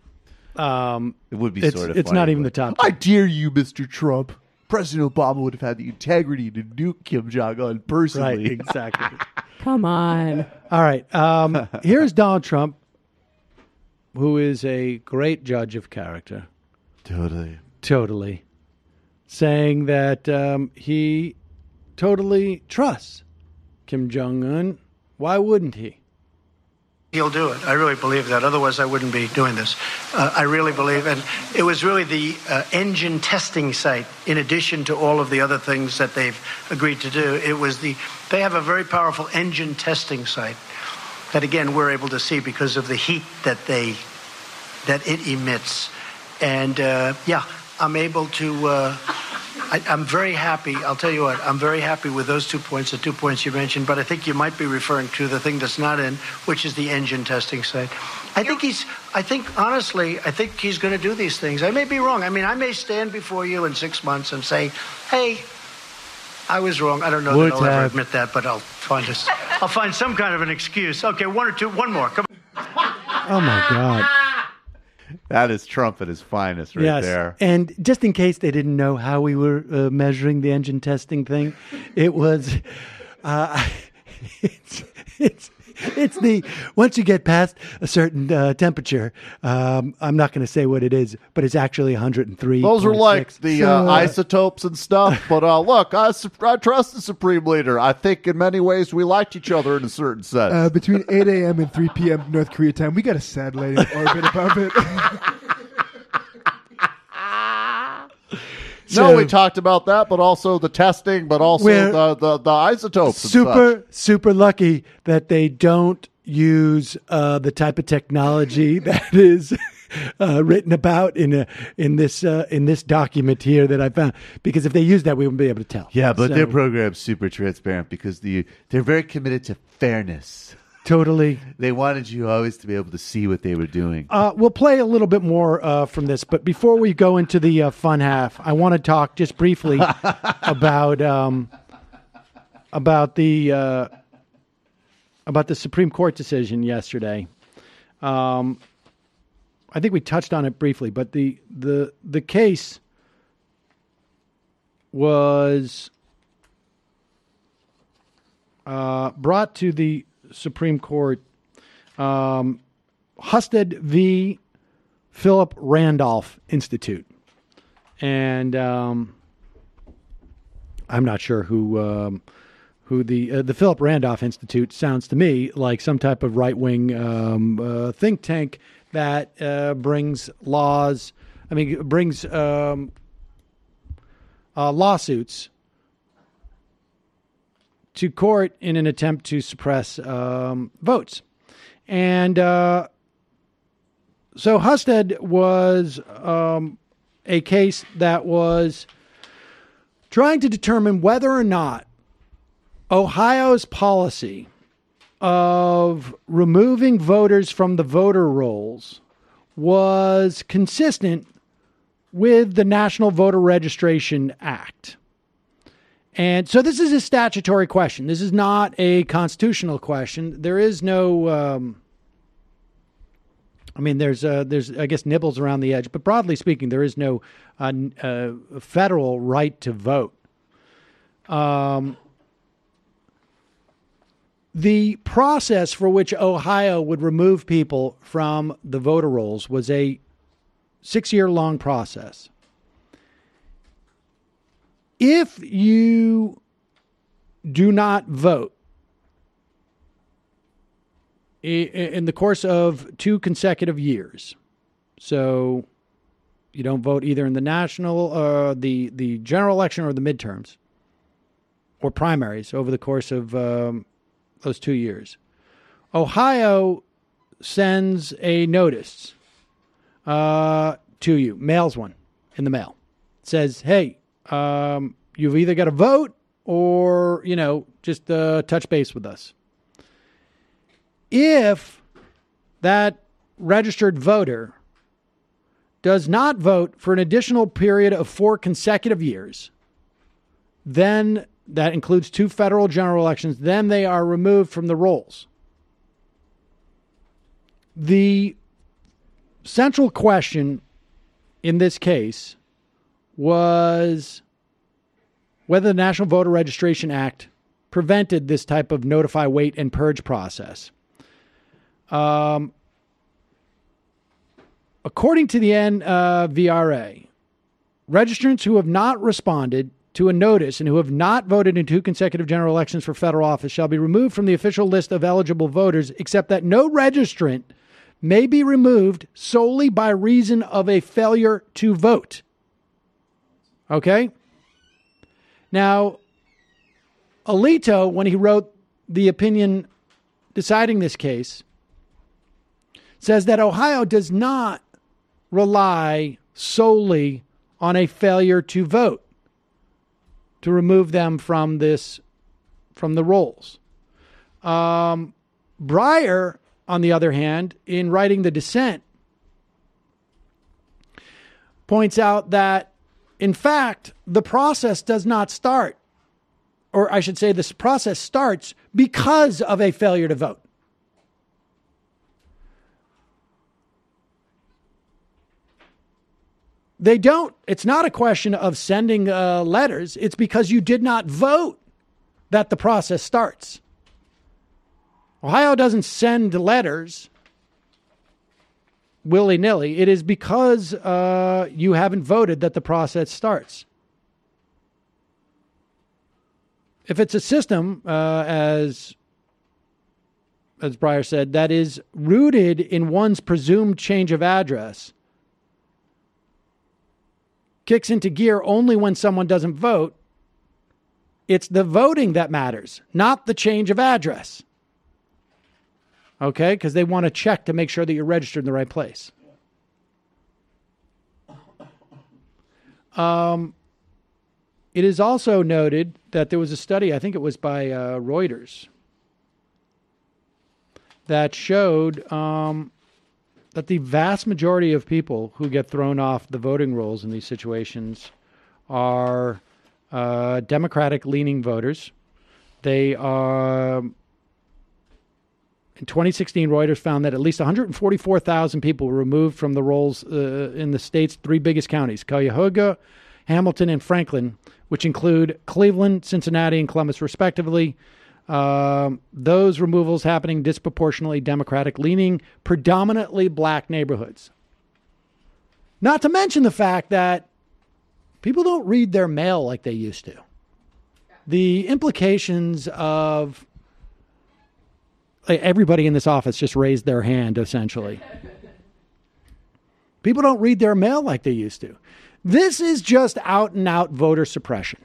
Um, It would be it's sort of. it's funny, not even the but- top I 10. dare you, Mr. Trump. President Obama would have had the integrity to nuke Kim Jong-Un personally. Right, exactly. Come on. All right. Here's Donald Trump, who is a great judge of character. Totally. Saying that he totally trusts Kim Jong-un. Why wouldn't he? He'll do it. I really believe that. Otherwise, I wouldn't be doing this. I really believe. And it was really the engine testing site, in addition to all of the other things that they've agreed to do. They have a very powerful engine testing site that, again, we're able to see because of the heat that it emits. And, I'm able to... I'm very happy. I'll tell you what, I'm very happy with those 2 points, the 2 points you mentioned, but I think you might be referring to the thing that's not in, which is the engine testing site. I think he's going to do these things. I may be wrong. I mean, I may stand before you in 6 months and say, hey, I was wrong. I don't know that I'll ever admit that, but I'll find some kind of an excuse. Okay, one more. Come on. Oh, my God. That is Trump at his finest right there. And just in case they didn't know how we were measuring the engine testing thing, it was it's the once you get past a certain temperature, I'm not going to say what it is, but it's actually 103. Those are like the isotopes and stuff. But look, I trust the Supreme Leader. I think in many ways we liked each other in a certain sense. Between 8 a.m. and 3 p.m. North Korea time, we got a satellite in orbit above it. No, we talked about that, but also the testing, but also the isotopes. Super lucky that they don't use the type of technology that is written about in this document here that I found. Because if they use that, we wouldn't be able to tell. Yeah, but their program's super transparent because they're very committed to fairness. Totally. They wanted you always to be able to see what they were doing. We'll play a little bit more from this, but before we go into the fun half, I want to talk just briefly about the Supreme Court decision yesterday. I think we touched on it briefly, but the case was brought to the Supreme Court, Husted v. Philip Randolph Institute, and I'm not sure who the Philip Randolph Institute sounds to me like some type of right wing think tank that brings lawsuits to court in an attempt to suppress votes. And so Husted was a case that was trying to determine whether or not Ohio's policy of removing voters from the voter rolls was consistent with the National Voter Registration Act. And so this is a statutory question. This is not a constitutional question. There is no, there's I guess nibbles around the edge, but broadly speaking, there is no federal right to vote. The process for which Ohio would remove people from the voter rolls was a 6-year-long process. If you do not vote in the course of 2 consecutive years, so You don't vote either in the national, the general election or the midterms or primaries over the course of those 2 years. Ohio sends a notice to you, mails one in the mail. It says, hey, you've either got to vote or, just touch base with us. If that registered voter does not vote for an additional period of 4 consecutive years, then that includes 2 federal general elections, then they are removed from the rolls. The central question in this case was whether the National Voter Registration Act prevented this type of notify, wait, and purge process. According to the NVRA, registrants who have not responded to a notice and who have not voted in 2 consecutive general elections for federal office shall be removed from the official list of eligible voters, except that no registrant may be removed solely by reason of a failure to vote. Okay? Now, Alito, when he wrote the opinion deciding this case, says that Ohio does not rely solely on a failure to vote to remove them from the rolls. Breyer, on the other hand, in writing the dissent, points out that, in fact, the process does not start, or I should say this process starts because of a failure to vote. They don't. It's not a question of sending letters. It's because you did not vote that the process starts. Ohio doesn't send letters willy-nilly. It is because you haven't voted that the process starts. If it's a system, as Breyer said, that is rooted in one's presumed change of address, kicks into gear only when someone doesn't vote, it's the voting that matters, not the change of address. Okay? Because they want to check to make sure that you're registered in the right place. It is also noted that there was a study, I think it was by Reuters, that showed that the vast majority of people who get thrown off the voting rolls in these situations are Democratic-leaning voters. They are... In 2016, Reuters found that at least 144,000 people were removed from the rolls in the state's 3 biggest counties, Cuyahoga, Hamilton, and Franklin, which include Cleveland, Cincinnati, and Columbus, respectively. Those removals happening disproportionately Democratic-leaning, predominantly black neighborhoods. Not to mention the fact that people don't read their mail like they used to. The implications of... Everybody in this office just raised their hand, essentially. People don't read their mail like they used to. This is just out-and-out voter suppression.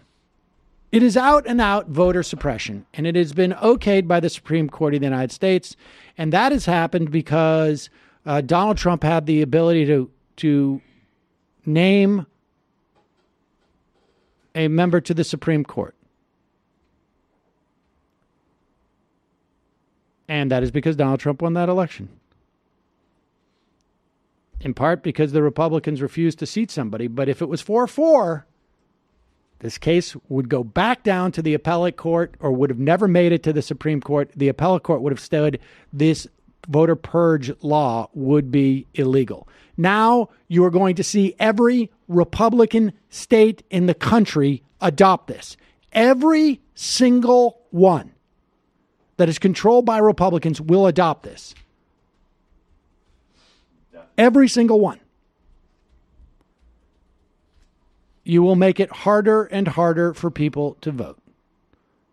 It is out-and-out voter suppression, and it has been okayed by the Supreme Court of the United States, and that has happened because Donald Trump had the ability to name a member to the Supreme Court. And that is because Donald Trump won that election. In part because the Republicans refused to seat somebody. But if it was 4-4, this case would go back down to the appellate court or would have never made it to the Supreme Court. The appellate court would have stood this voter purge law would be illegal. Now you are going to see every Republican state in the country adopt this. Every single one that is controlled by Republicans will adopt this. Every single one. You will make it harder and harder for people to vote.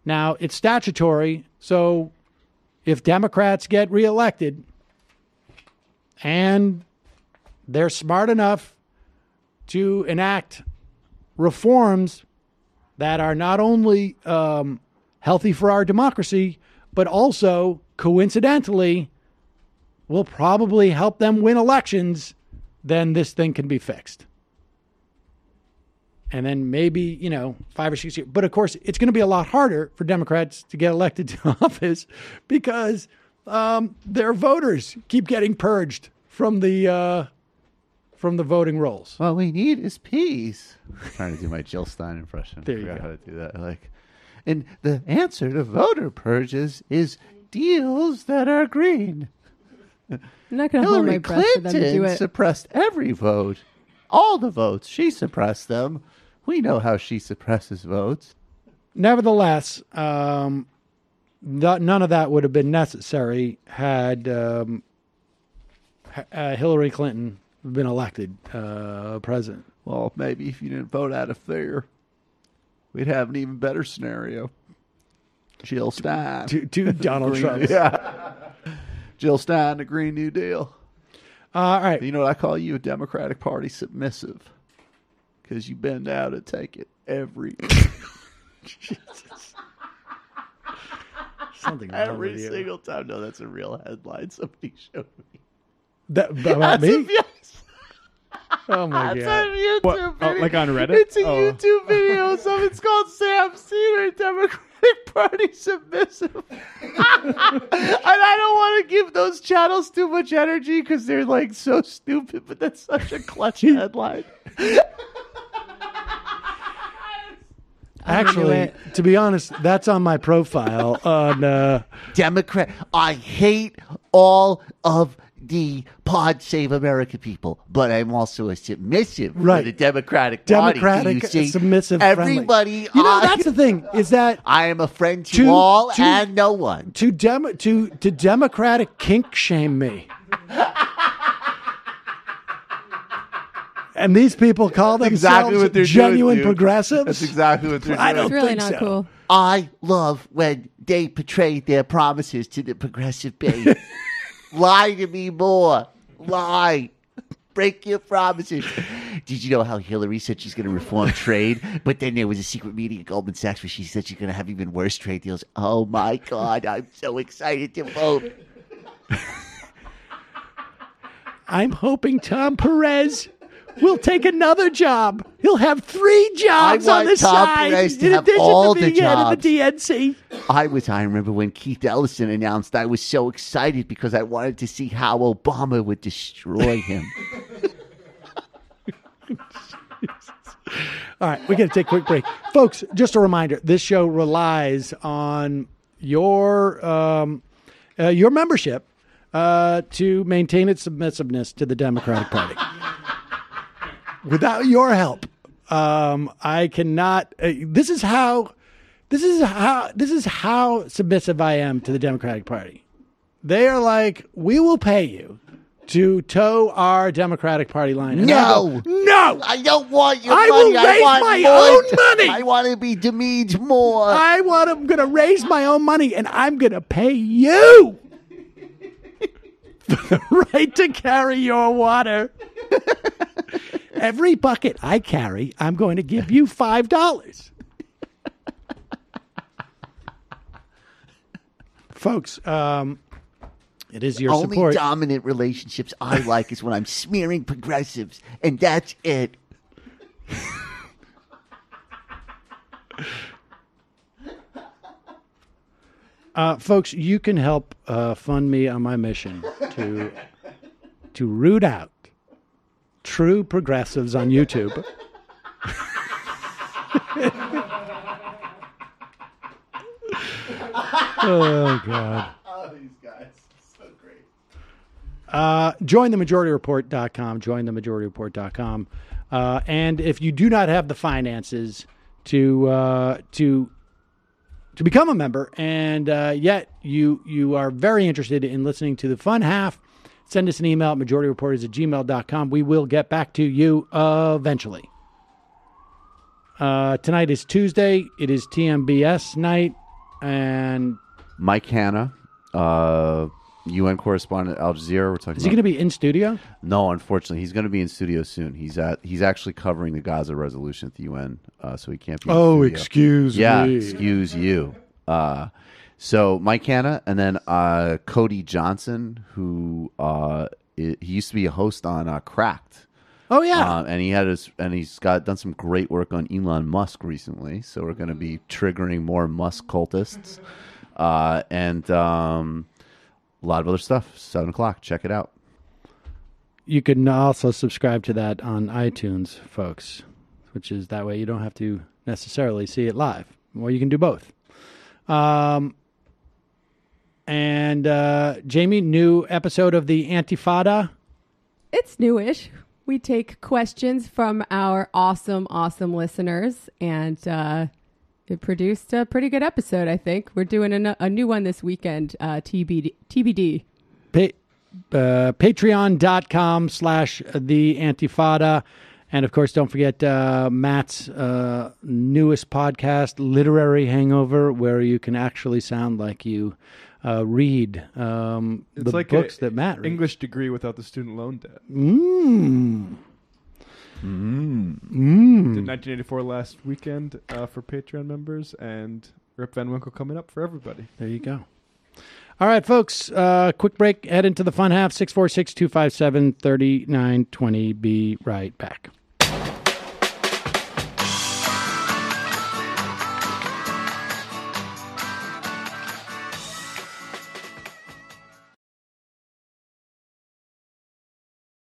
Now, it's statutory, so if Democrats get reelected and they're smart enough to enact reforms that are not only healthy for our democracy, but also, coincidentally, will probably help them win elections, then this thing can be fixed. And then maybe, 5 or 6 years. But of course, it's going to be a lot harder for Democrats to get elected to office because their voters keep getting purged from the voting rolls. What we need is peace. I'm trying to do my Jill Stein impression. There you I forgot go. how to do that. And the answer to voter purges is deals that are green. I'm not going to hold my Hillary breath for them to do Clinton it. suppressed every vote. All the votes. She suppressed them. We know how she suppresses votes. Nevertheless, none of that would have been necessary had Hillary Clinton been elected president. Well, maybe if you didn't vote out of fear, we'd have an even better scenario. Jill Stein. Two Donald Trumps. Yeah. Jill Stein, the Green New Deal. All right. You know what I call you? A Democratic Party submissive. Because you bend down and take it every... Jesus. Something wrong every with you. single time. No, that's a real headline somebody showed me. About me? Yes. Oh, my That's God. a YouTube What, video. like on Reddit? It's a Oh. YouTube video. It's called Sam Cedar, Democratic Party submissive. And I don't want to give those channels too much energy because they're like so stupid, but that's such a clutch headline. Actually, to be honest, that's on my profile on Democrat. I hate all of the Pod Save America people, but I'm also a submissive Right. for the Democratic Party. Democratic, Do you see? submissive, Everybody. friendly. That's the thing, is that I am a friend to all and no one. to Democratic kink shame me. And these people call themselves exactly what they're genuine doing, dude. progressives. That's exactly what they're doing. I don't It's really think not so. cool. I love when they betray their promises to the progressive base. Lie to me more. Lie. Break your promises. Did you know how Hillary said she's going to reform trade? But then there was a secret meeting at Goldman Sachs where she said she's going to have even worse trade deals. Oh, my God. I'm so excited to vote. I'm hoping Tom Perez will take another job. He'll have 3 jobs I on the want Tom side Perez to in have addition all to the being head of jobs. the DNC. I remember when Keith Ellison announced, I was so excited because I wanted to see how Obama would destroy him. All right, we got to take a quick break. Folks, just a reminder, this show relies on your membership to maintain its submissiveness to the Democratic Party. Without your help, I cannot. This is how submissive I am to the Democratic Party. They are like, we will pay you to toe our Democratic Party line. And No. no, I don't want your I money. will I raise want my more. own money. I want to be demeaned more. I'm going to raise my own money, and I'm going to pay you for the right to carry your water. Every bucket I carry, I'm going to give you $5. Folks, it is your Only support. dominant relationships I like is when I'm smearing progressives, and that's it. Folks, you can help fund me on my mission to root out true progressives on YouTube. Oh, God. Oh, these guys. So great. Jointhemajority.report.com. Jointhemajority.report.com. And if you do not have the finances to become a member, and yet you are very interested in listening to the fun half, send us an email at majorityreporters@gmail.com. We will get back to you eventually. Tonight is Tuesday. It is TMBS night. And Mike Hanna, UN correspondent at Al Jazeera. We're talking. Is he going to be in studio? No, unfortunately, he's going to be in studio soon. He's actually covering the Gaza resolution at the UN, so he can't be. Oh, in excuse me. Yeah, excuse you. So Mike Hanna, and then Cody Johnson, who he used to be a host on Cracked. Oh yeah, and he's done some great work on Elon Musk recently. So we're going to be triggering more Musk cultists, and a lot of other stuff. 7:00. Check it out. You can also subscribe to that on iTunes, folks, which is that way you don't have to necessarily see it live, or you can do both. And Jamie, new episode of the Antifada. It's newish. We take questions from our awesome listeners, and it produced a pretty good episode, I think. We're doing a new one this weekend, TBD. Patreon.com/the Antifada. And, of course, don't forget Matt's newest podcast, Literary Hangover, where you can actually sound like you read the like books that Matt reads. English degree without the student loan debt. Did 1984 last weekend for Patreon members, and Rip Van Winkle coming up for everybody. There you go. All right, folks, quick break. Head into the fun half, 646-257-3920. Be right back.